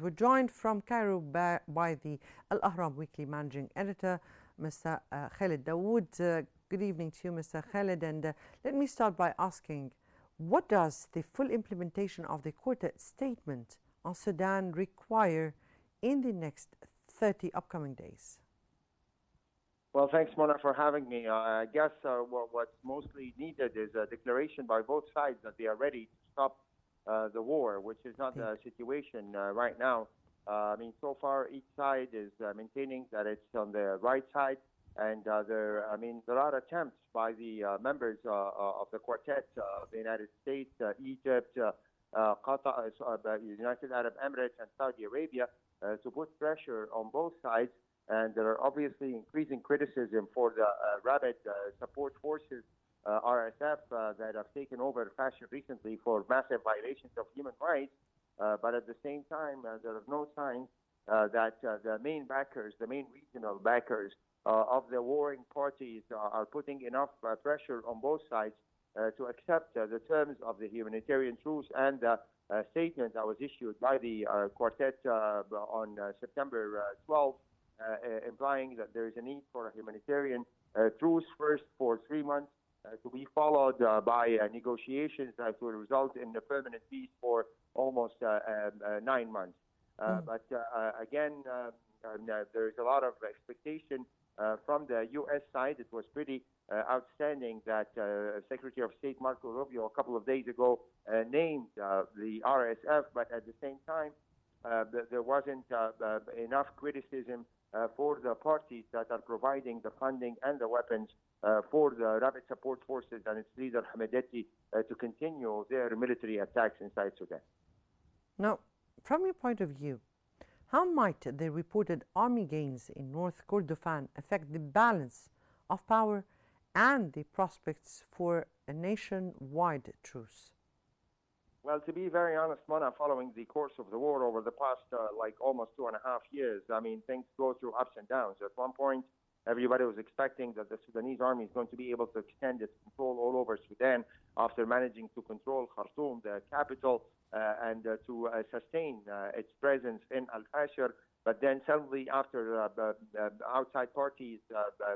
We're joined from Cairo by the Al-Ahram Weekly managing editor, Mr. Khaled Dawoud. Good evening to you, Mr. Khaled. And let me start by asking, what does the full implementation of the Quartet statement on Sudan require in the next 30 upcoming days? Well, thanks, Mona, for having me. I guess what's mostly needed is a declaration by both sides that they are ready to stop the war, which is not the situation right now. I mean, so far, each side is maintaining that it's on the right side. And there are attempts by the members of the quartet, the United States, Egypt, Qatar, the United Arab Emirates, and Saudi Arabia to put pressure on both sides. And there are obviously increasing criticism for the rabid support forces, RSF, that have taken over Fashir recently for massive violations of human rights. But at the same time, there are no signs that the main backers, the main regional backers of the warring parties are putting enough pressure on both sides to accept the terms of the humanitarian truce and the statement that was issued by the quartet on September 12th. Implying that there is a need for a humanitarian truce first for 3 months to be followed by negotiations that will result in a permanent peace for almost 9 months. But again, there is a lot of expectation from the U.S. side. It was pretty outstanding that Secretary of State Marco Rubio a couple of days ago named the RSF, but at the same time, there wasn't enough criticism for the parties that are providing the funding and the weapons for the rapid support forces and its leader Hamidati to continue their military attacks inside Sudan. Now, from your point of view, how might the reported army gains in North Kordofan affect the balance of power and the prospects for a nationwide truce? Well, to be very honest, Mona, following the course of the war over the past almost 2.5 years, I mean, things go through ups and downs. At one point, everybody was expecting that the Sudanese army is going to be able to extend its control all over Sudan after managing to control Khartoum, the capital, and to sustain its presence in Al-Fashir. But then suddenly, after outside parties,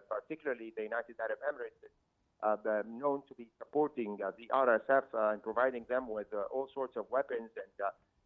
particularly the United Arab Emirates, known to be supporting the RSF and providing them with all sorts of weapons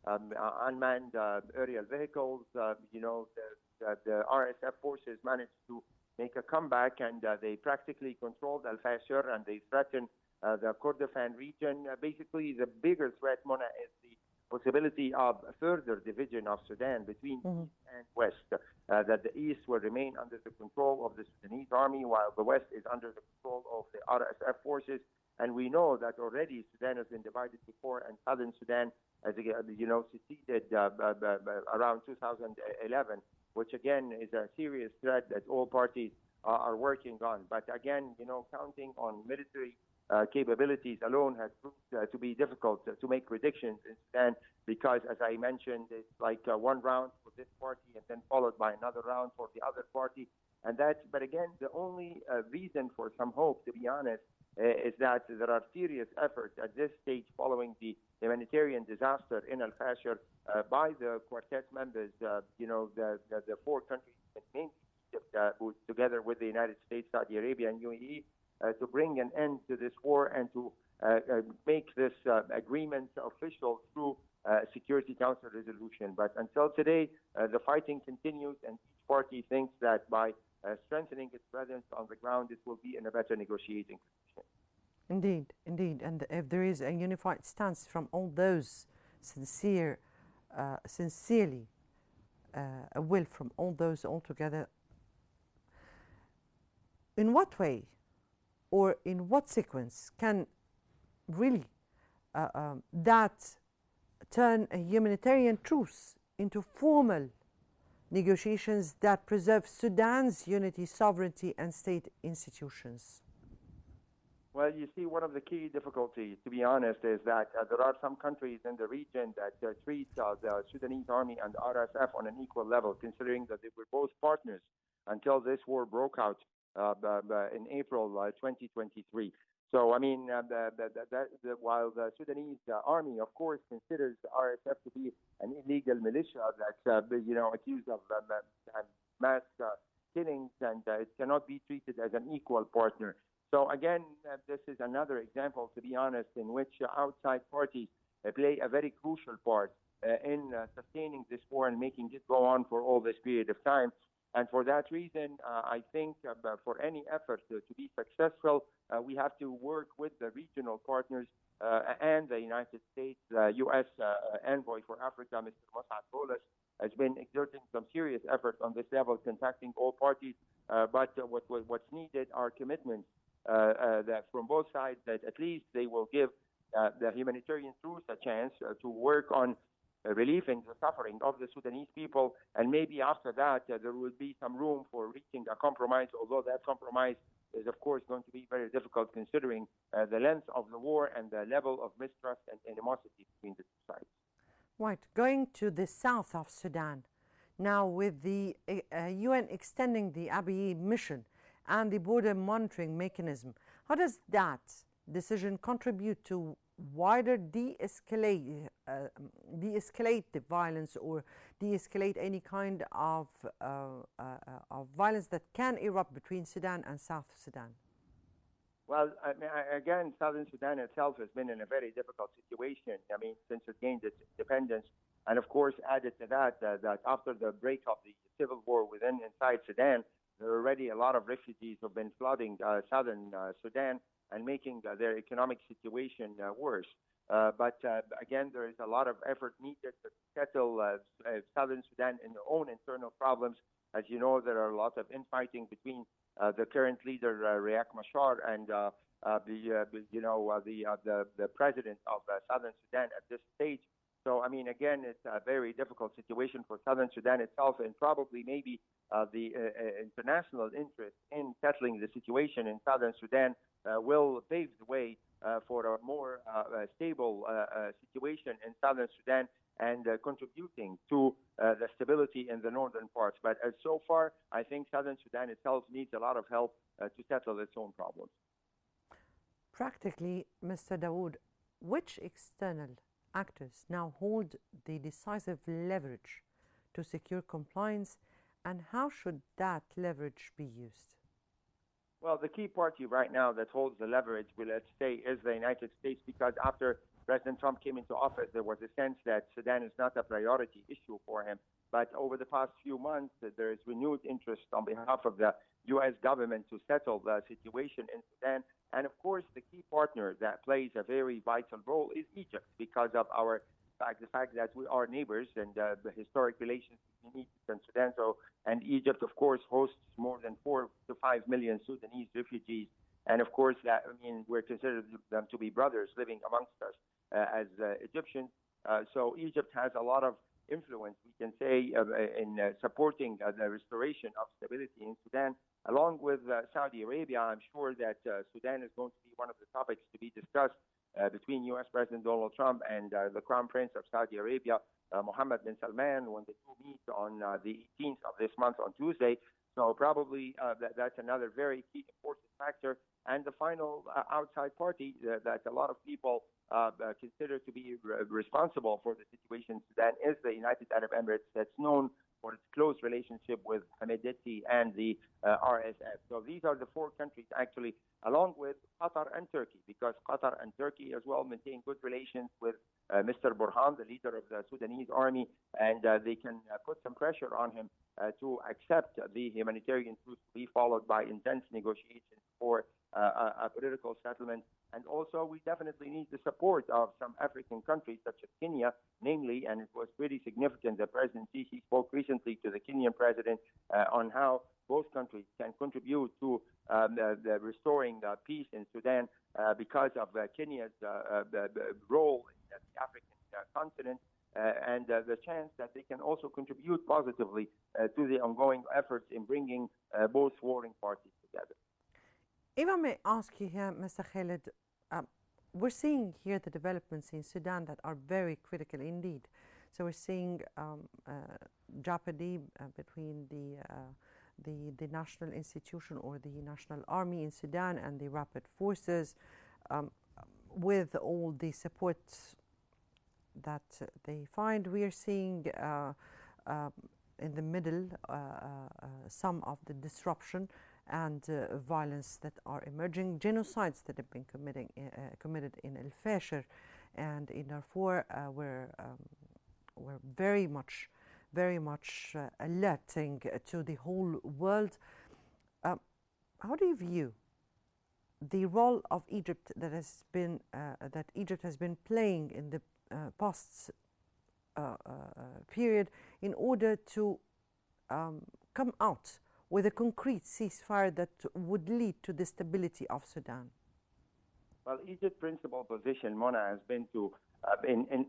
and unmanned aerial vehicles. The RSF forces managed to make a comeback and they practically controlled Al-Fashir and they threatened the Kordofan region. Basically, the bigger threat, Mona, is the possibility of a further division of Sudan between East and West, that the East will remain under the control of the Sudanese army while the West is under the control of the RSF forces. And we know that already Sudan has been divided before, and Southern Sudan, as seceded around 2011, which again is a serious threat that all parties are working on. But again, counting on military capabilities alone has proved to be difficult to make predictions in Sudan because, as I mentioned, it's like one round for this party and then followed by another round for the other party. But again, the only reason for some hope, to be honest, is that there are serious efforts at this stage following the humanitarian disaster in Al-Fashir by the quartet members, the 4 countries, mainly Egypt, together with the United States, Saudi Arabia, and UAE, to bring an end to this war and to make this agreement official through Security Council resolution. But until today, the fighting continues, and each party thinks that by strengthening its presence on the ground, it will be in a better negotiating position. Indeed, indeed. And if there is a unified stance from all those sincerely, a will from all those altogether, in what way or in what sequence can really that turn a humanitarian truce into formal negotiations that preserve Sudan's unity, sovereignty, and state institutions? Well, you see, one of the key difficulties, to be honest, is that there are some countries in the region that treat the Sudanese army and the RSF on an equal level, considering that they were both partners until this war broke out in April 2023. So, I mean, while the Sudanese army, of course, considers the RSF to be an illegal militia that's, accused of mass killings, and it cannot be treated as an equal partner. So, again, this is another example, to be honest, in which outside parties play a very crucial part in sustaining this war and making it go on for all this period of time. And for that reason, I think for any effort to be successful, we have to work with the regional partners and the United States. U.S. envoy for Africa, Mr. Mossad Boulos, has been exerting some serious efforts on this level, contacting all parties. But what's needed are commitments that from both sides, that at least they will give the humanitarian truce a chance to work on relieving the suffering of the Sudanese people, and maybe after that there will be some room for reaching a compromise, although that compromise is of course going to be very difficult considering the length of the war and the level of mistrust and animosity between the two sides. Right. Going to the south of Sudan, now with the UN extending the Abiy mission and the border monitoring mechanism, how does that decision contribute to wider de-escalate the violence, or de-escalate any kind of violence that can erupt between Sudan and South Sudan? Well, again, Southern Sudan itself has been in a very difficult situation. I mean, since it gained its independence, and of course, added to that, that after the break of the civil war inside Sudan, there are already a lot of refugees who have been flooding southern Sudan and making their economic situation worse. But again, there is a lot of effort needed to settle southern Sudan in their own internal problems. As you know, there are a lot of infighting between the current leader Riek Machar and the president of southern Sudan at this stage. So, I mean, again, it's a very difficult situation for southern Sudan itself, and probably maybe the international interest in settling the situation in southern Sudan will pave the way for a more stable situation in southern Sudan, and contributing to the stability in the northern parts. But so far, I think southern Sudan itself needs a lot of help to settle its own problems. Practically, Mr. Dawoud, which external actors now hold the decisive leverage to secure compliance, and how should that leverage be used? Well, the key party right now that holds the leverage, let's say, is the United States, because after President Trump came into office, there was a sense that Sudan is not a priority issue for him. But over the past few months, there is renewed interest on behalf of the U.S. government to settle the situation in Sudan. And of course, the key partner that plays a very vital role is Egypt, because of the fact that we are neighbors, and the historic relations between Egypt and Sudan. And Egypt, of course, hosts more than 4 to 5 million Sudanese refugees. And of course, we're considered them to be brothers living amongst us as Egyptians. So Egypt has a lot of influence, we can say, in supporting the restoration of stability in Sudan. Along with Saudi Arabia, I'm sure that Sudan is going to be one of the topics to be discussed between U.S. President Donald Trump and the Crown Prince of Saudi Arabia, Mohammed bin Salman, when the two meet on the 18th of this month on Tuesday. So probably that's another very key important factor. And the final outside party that a lot of people consider to be responsible for the situation in Sudan is the United Arab Emirates, that's known for its close relationship with Hamidati and the RSF. So these are the four countries, actually, along with Qatar and Turkey, because Qatar and Turkey as well maintain good relations with Mr. Burhan, the leader of the Sudanese army, and they can put some pressure on him to accept the humanitarian truce to be followed by intense negotiations for a political settlement. And also, we definitely need the support of some African countries, such as Kenya, namely, and it was pretty significant that President Sisi spoke recently to the Kenyan president on how both countries can contribute to the restoring peace in Sudan because of Kenya's role in the African continent, and the chance that they can also contribute positively to the ongoing efforts in bringing both warring parties together. If I may ask you here, Mr. Khaled, we're seeing here the developments in Sudan that are very critical indeed. So we're seeing jeopardy between the national institution or the national army in Sudan and the rapid forces. with all the support that they find, we are seeing in the middle some of the disruption and violence that are emerging, genocides that have been committed in El Fasher and in Darfur. We're very much alerting to the whole world. How do you view the role of Egypt that Egypt has been playing in the past period in order to come out with a concrete ceasefire that would lead to the stability of Sudan? Well, Egypt's principal position, Mona, has been to in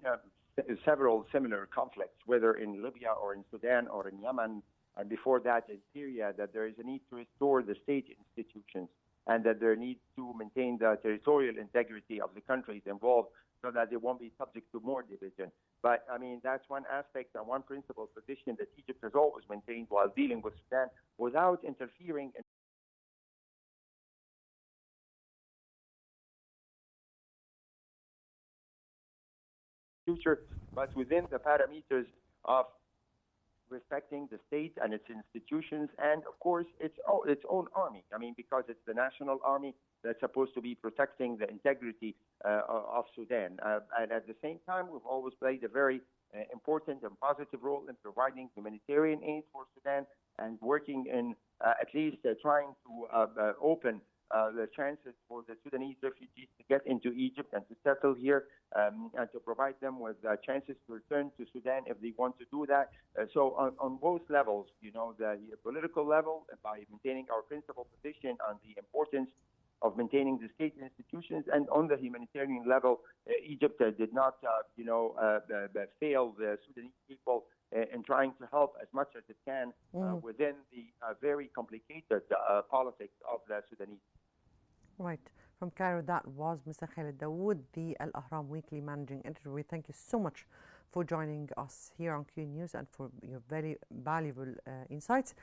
several similar conflicts, whether in Libya or in Sudan or in Yemen, and before that in Syria, that there is a need to restore the state institutions and that there needs to maintain the territorial integrity of the countries involved so that they won't be subject to more division. But, I mean, that's one aspect and one principal position that Egypt has always maintained while dealing with Sudan without interfering in future, but within the parameters of respecting the state and its institutions and, of course, its own army. I mean, because it's the national army that's supposed to be protecting the integrity of Sudan. And at the same time, we've always played a very important and positive role in providing humanitarian aid for Sudan and working in at least trying to open the chances for the Sudanese refugees to get into Egypt and to settle here and to provide them with chances to return to Sudan if they want to do that. So on both levels, you know, the political level, by maintaining our principal position on the importance of maintaining the state institutions, and on the humanitarian level, Egypt did not, fail the Sudanese people in trying to help as much as it can within the very complicated politics of the Sudanese. Right. From Cairo, that was Mr. Khaled Dawoud, the Al-Ahram Weekly Managing Editor. We thank you so much for joining us here on Qnews and for your very valuable insights.